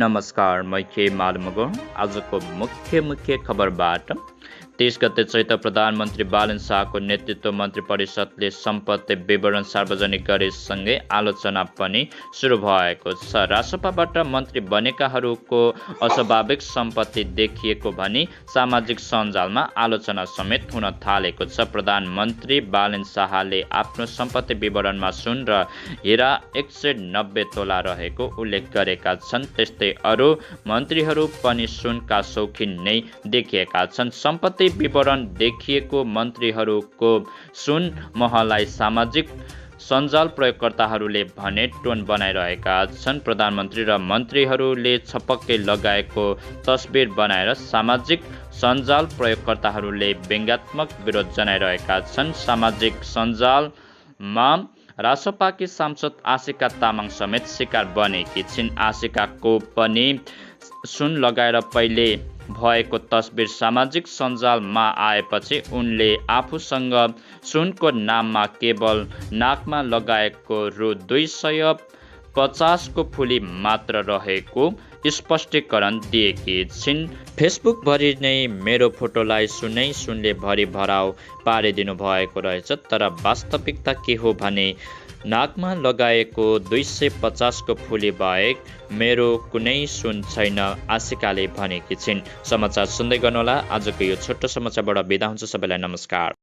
नमस्कार, मैं के मालमगौर। आजको मुख्य खबरबाट 23 गते चैत प्रधानमन्त्री बालन शाहको नेतृत्व मन्त्री परिषदले सम्पत्ति विवरण सार्वजनिक गरेसँगै आलोचना पनि सुरु भएको छ। रासपाबाट मन्त्री बनेकाहरूको अस्वाभाविक सम्पत्ति देखिएको भनी सामाजिक सञ्जालमा आलोचना समेत हुन थालेको छ। प्रधानमन्त्री बालन शाहले आफ्नो सम्पत्ति विवरणमा सुन र हिरा 190 तोला रहेको उल्लेख गरेका छन्। त्यस्तै अरू मन्त्रीहरू पनि सुनका शौखिन नै देखिएका छन्। सम्पत्ति विवरण देखिएको मन्त्रीहरूको सुन महलाई सामाजिक सञ्जाल प्रयोगकर्ताहरूले भने टोन बनाइरहेका छन्। प्रधानमन्त्री र मन्त्रीहरूले छपक्कै लगाएको तस्बिर बनाएर सामाजिक सञ्जाल प्रयोगकर्ताहरूले व्यङ्ग्यात्मक विरोध जनाइरहेका छन्। सामाजिक सञ्जालमा रासपाकी सांसद आशिका तामाङ समेत शिकार बनेकी छिन्। आशिकाको पनि सुन लगाएर पहिले भएको तस्बिर सामाजिक सञ्जालमा आएपछि उनले आफूसँग सुनको नाममा केवल नाकमा लगाएको रु 250 को फुली मात्र रहेको स्पष्टीकरण दिएकी छिन्। फेसबुकभरि नै मेरो फोटोलाई सुनले भरि भराउ पारिदिनु भएको रहेछ। तर वास्तविकता के हो भने नाकमा लगाएको 250 को फुली बाहेक मेरो कुनै सुन छैन, आशिकाले भनेकी छिन्। समाचार सुन्दै गर्नुहोला। आजको यो छोटो समाचारबाट बिदा हुन्छ। सबैलाई नमस्कार।